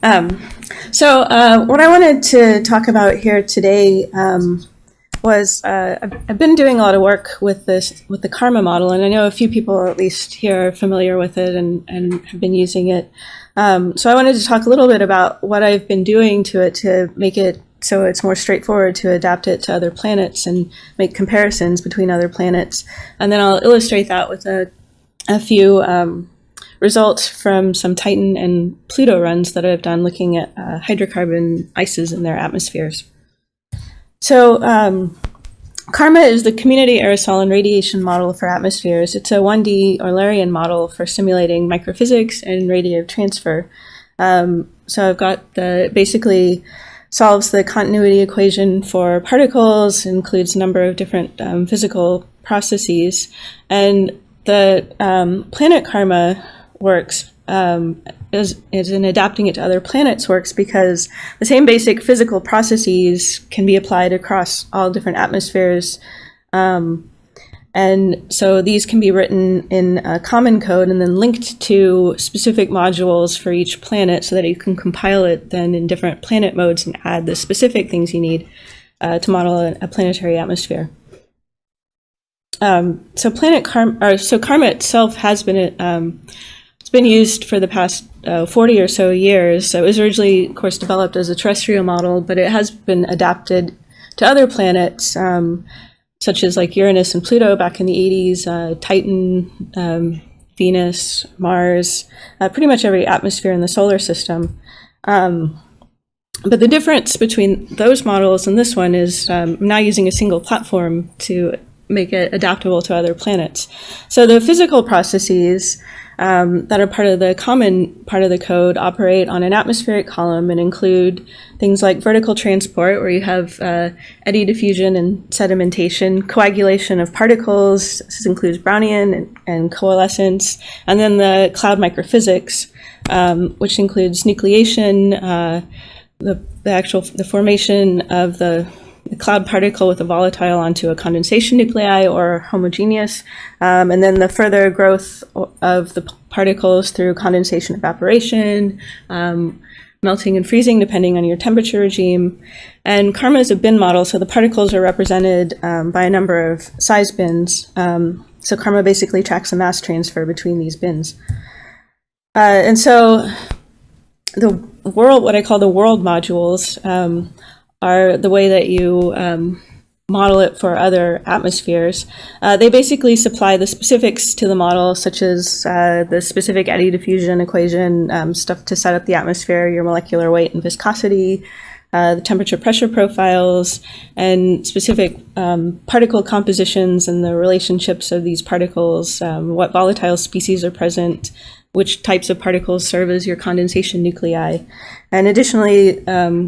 What I wanted to talk about here today was I've been doing a lot of work with the karma model, and I know a few people at least here are familiar with it and have been using it. So I wanted to talk a little bit about what I've been doing to it to make it so it's more straightforward to adapt it to other planets and make comparisons between other planets. And then I'll illustrate that with a few results from some Titan and Pluto runs that I've done looking at hydrocarbon ices in their atmospheres. So KARMA is the Community Aerosol and Radiation Model for Atmospheres. It's a 1D Eulerian model for simulating microphysics and radiative transfer. So I've got basically solves the continuity equation for particles, includes a number of different physical processes, and the PlanetCARMA works is in adapting it to other planets works because the same basic physical processes can be applied across all different atmospheres. And so these can be written in a common code and then linked to specific modules for each planet so that you can compile it then in different planet modes and add the specific things you need to model a planetary atmosphere. So KARMA itself has been it's been used for the past 40 or so years. So it was originally, of course, developed as a terrestrial model, but it has been adapted to other planets, such as like Uranus and Pluto back in the 80s, Titan, Venus, Mars, pretty much every atmosphere in the solar system. But the difference between those models and this one is I'm now using a single platform to make it adaptable to other planets. So the physical processes that are part of the common part of the code operate on an atmospheric column and include things like vertical transport, where you have eddy diffusion and sedimentation, coagulation of particles, this includes Brownian and coalescence, and then the cloud microphysics, which includes nucleation, the formation of the cloud particle with a volatile onto a condensation nuclei or homogeneous, and then the further growth of the particles through condensation evaporation, melting and freezing depending on your temperature regime. And KARMA is a bin model, so the particles are represented by a number of size bins. So KARMA basically tracks a mass transfer between these bins. And so the world, what I call the world modules, are the way that you model it for other atmospheres. They basically supply the specifics to the model, such as the specific eddy diffusion equation, stuff to set up the atmosphere, your molecular weight and viscosity, the temperature pressure profiles, and specific particle compositions and the relationships of these particles, what volatile species are present, which types of particles serve as your condensation nuclei, and additionally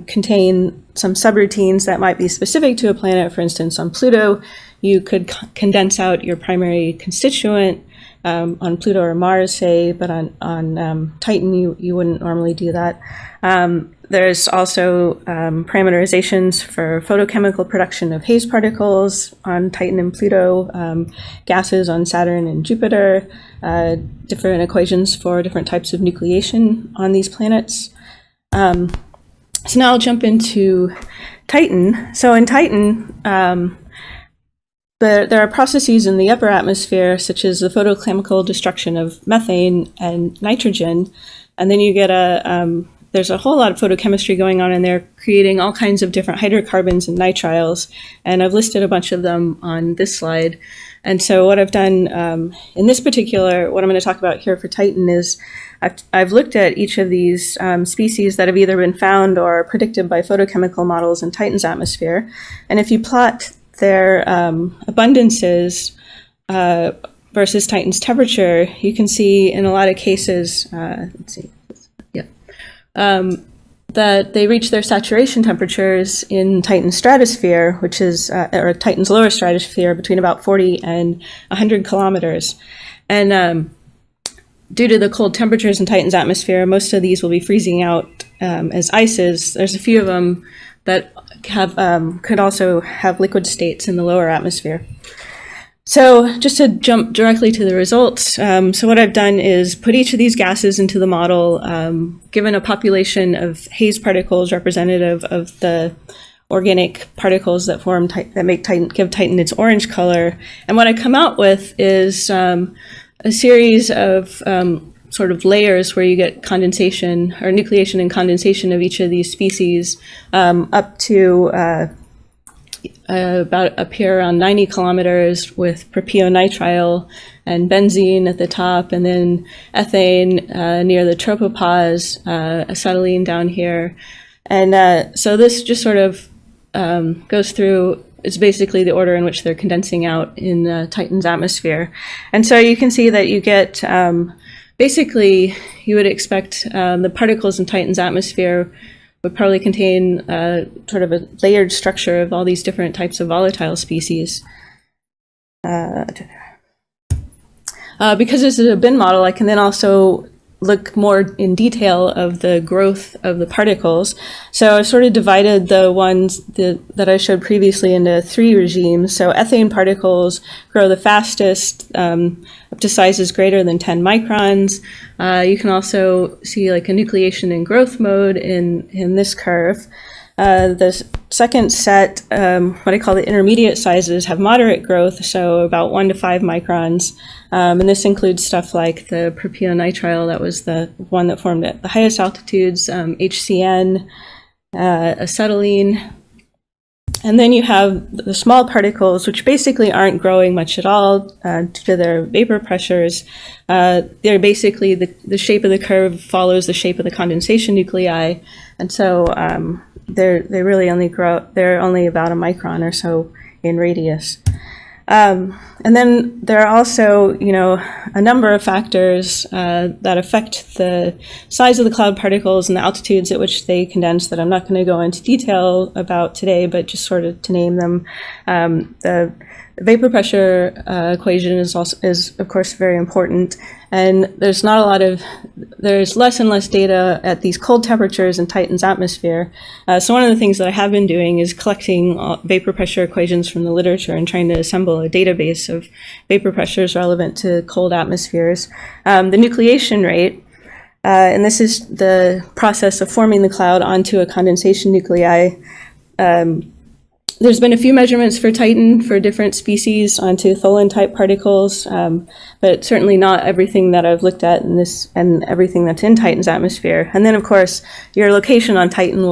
contain some subroutines that might be specific to a planet. For instance, on Pluto, you could condense out your primary constituent on Pluto or Mars, say, but on Titan, you wouldn't normally do that. There's also parameterizations for photochemical production of haze particles on Titan and Pluto, gases on Saturn and Jupiter, different equations for different types of nucleation on these planets. So now I'll jump into Titan. So in Titan, there are processes in the upper atmosphere, such as the photochemical destruction of methane and nitrogen, and then you get there's a whole lot of photochemistry going on in there, creating all kinds of different hydrocarbons and nitriles, and I've listed a bunch of them on this slide. And so what I've done in this particular, what I'm going to talk about here for Titan is I've looked at each of these species that have either been found or predicted by photochemical models in Titan's atmosphere. And if you plot their abundances versus Titan's temperature, you can see in a lot of cases, that they reach their saturation temperatures in Titan's stratosphere, which is, or Titan's lower stratosphere, between about 40 and 100 kilometers. And due to the cold temperatures in Titan's atmosphere, most of these will be freezing out as ices. There's a few of them that have could also have liquid states in the lower atmosphere. So just to jump directly to the results, so what I've done is put each of these gases into the model, given a population of haze particles representative of the organic particles that form that make Titan, give Titan its orange color, and what I come out with is a series of sort of layers where you get condensation or nucleation and condensation of each of these species up to about up here around 90 kilometers with propionitrile and benzene at the top, and then ethane near the tropopause, acetylene down here. And so this just sort of goes through, it's basically the order in which they're condensing out in Titan's atmosphere. And so you can see that you get, basically, you would expect the particles in Titan's atmosphere would probably contain sort of a layered structure of all these different types of volatile species. Because this is a bin model, I can then also look more in detail of the growth of the particles. So I've sort of divided the ones that I showed previously into 3 regimes. So ethane particles grow the fastest, up to sizes greater than 10 microns. You can also see like a nucleation and growth mode in this curve. The second set, what I call the intermediate sizes, have moderate growth, so about 1 to 5 microns. And this includes stuff like the propionitrile, that was the one that formed at the highest altitudes, HCN, acetylene. And then you have the small particles, which basically aren't growing much at all due to their vapor pressures. They're basically, the shape of the curve follows the shape of the condensation nuclei. And so they really only grow, they're only about a micron or so in radius. And then there are also, a number of factors that affect the size of the cloud particles and the altitudes at which they condense that I'm not going to go into detail about today, but just sort of to name them. The vapor pressure equation is of course very important, and there's less and less data at these cold temperatures in Titan's atmosphere. So one of the things that I have been doing is collecting vapor pressure equations from the literature and trying to assemble a database of vapor pressures relevant to cold atmospheres. The nucleation rate, and this is the process of forming the cloud onto a condensation nuclei. There's been a few measurements for Titan for different species onto tholin-type particles, but certainly not everything that I've looked at in this and everything that's in Titan's atmosphere. And then, of course, your location on Titan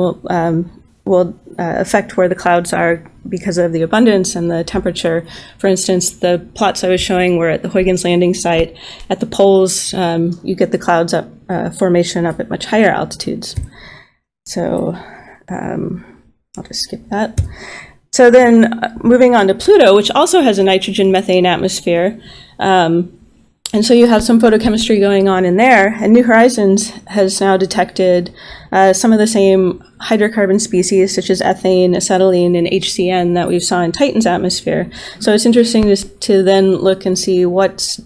will affect where the clouds are because of the abundance and the temperature. For instance, the plots I was showing were at the Huygens landing site. At the poles, you get the clouds formation up at much higher altitudes. So I'll just skip that. So then moving on to Pluto, which also has a nitrogen methane atmosphere. And so you have some photochemistry going on in there. And New Horizons has now detected some of the same hydrocarbon species, such as ethane, acetylene, and HCN that we saw in Titan's atmosphere. So it's interesting to then look and see what's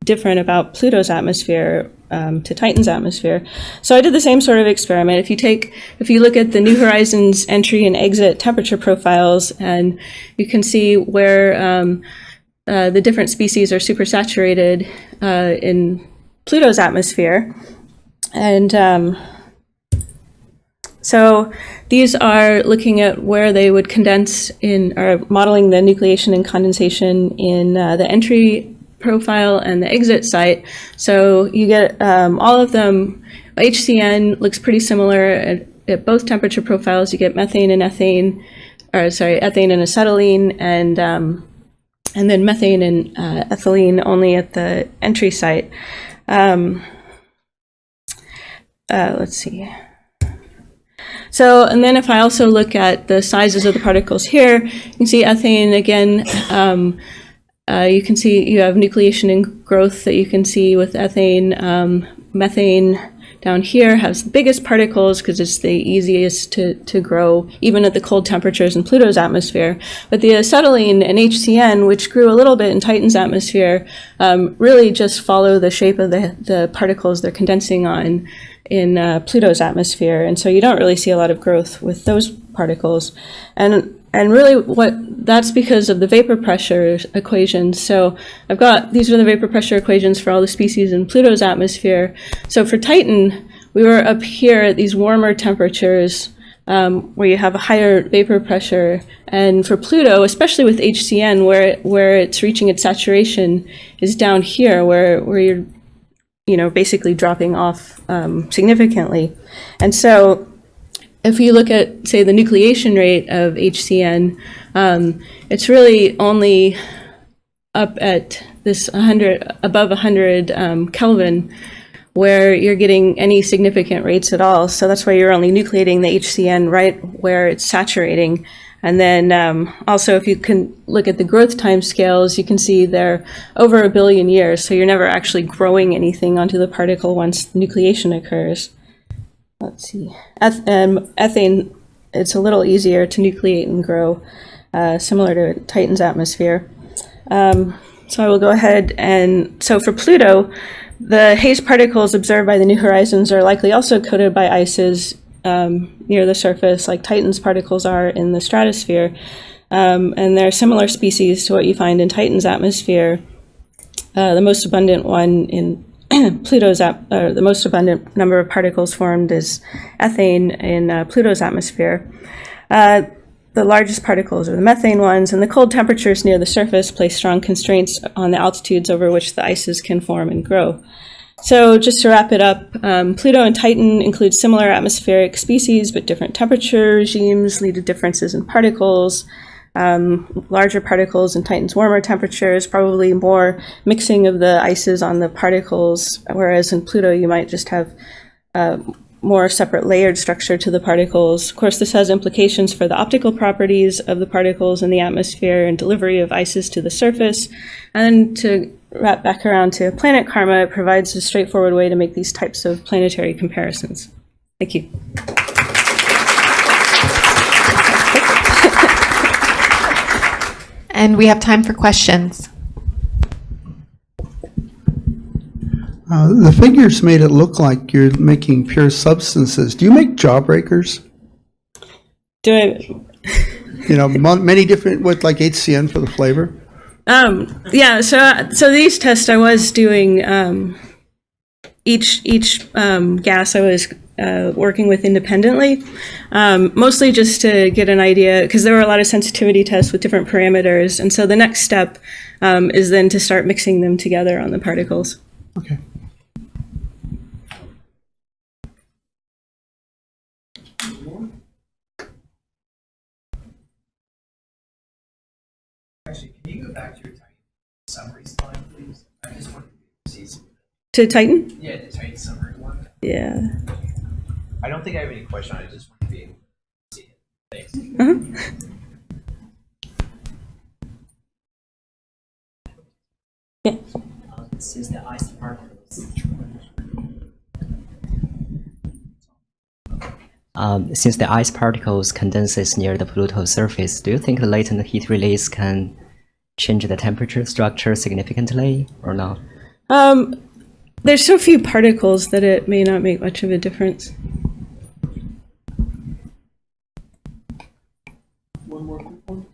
different about Pluto's atmosphere to Titan's atmosphere. So I did the same sort of experiment. If you look at the New Horizons entry and exit temperature profiles, and you can see where the different species are supersaturated in Pluto's atmosphere. And so these are looking at where they would condense or modeling the nucleation and condensation in the entry profile and the exit site. So you get all of them. HCN looks pretty similar at both temperature profiles. You get methane and ethane, ethane and acetylene, and then methane and ethylene only at the entry site. Let's see. So, and then if I also look at the sizes of the particles here, you can see ethane again. You can see you have nucleation and growth that you can see with ethane. Methane down here has the biggest particles because it's the easiest to grow, even at the cold temperatures in Pluto's atmosphere. But the acetylene and HCN, which grew a little bit in Titan's atmosphere, really just follow the shape of the particles they're condensing on in Pluto's atmosphere. And so you don't really see a lot of growth with those particles. And And really that's because of the vapor pressure equations. So these are the vapor pressure equations for all the species in Pluto's atmosphere. So for Titan, we were up here at these warmer temperatures where you have a higher vapor pressure. And for Pluto, especially with HCN, where it's reaching its saturation is down here, where you're basically dropping off significantly. And so if you look at, say, the nucleation rate of HCN, it's really only up at this above 100 Kelvin, where you're getting any significant rates at all. So that's why you're only nucleating the HCN right where it's saturating. And then also, if you can look at the growth time scales, you can see they're over 1 billion years. So you're never actually growing anything onto the particle once nucleation occurs. Let's see. Ethane, it's a little easier to nucleate and grow, similar to Titan's atmosphere. So I will go ahead and, so for Pluto, the haze particles observed by the New Horizons are likely also coated by ices near the surface, like Titan's particles are in the stratosphere. And they're similar species to what you find in Titan's atmosphere. The most abundant one in Pluto's, the most abundant number of particles formed is ethane in Pluto's atmosphere. The largest particles are the methane ones, and the cold temperatures near the surface place strong constraints on the altitudes over which the ices can form and grow. So just to wrap it up, Pluto and Titan include similar atmospheric species, but different temperature regimes lead to differences in particles. Larger particles in Titan's warmer temperatures, probably more mixing of the ices on the particles, whereas in Pluto you might just have more separate layered structure to the particles. Of course, this has implications for the optical properties of the particles in the atmosphere and delivery of ices to the surface. And to wrap back around to PlanetCARMA, it provides a straightforward way to make these types of planetary comparisons. Thank you. And we have time for questions. The figures made it look like you're making pure substances. Do you make jawbreakers? Do I? Many different, like HCN for the flavor? Yeah, so these tests I was doing, each gas I was working with independently, mostly just to get an idea, because there were a lot of sensitivity tests with different parameters. And so the next step is then to start mixing them together on the particles. Okay. Actually, can you go back to your Titan summary slide, please? I just want to see some. To Titan? Yeah, the Titan summary one. Yeah. I don't think I have any question. I just want to be able to see it. Thanks. Uh-huh. Yeah. Since the ice particles. Since the ice particles condenses near the Pluto surface, do you think the latent heat release can change the temperature structure significantly or not? There's so few particles that it may not make much of a difference. One more quick one.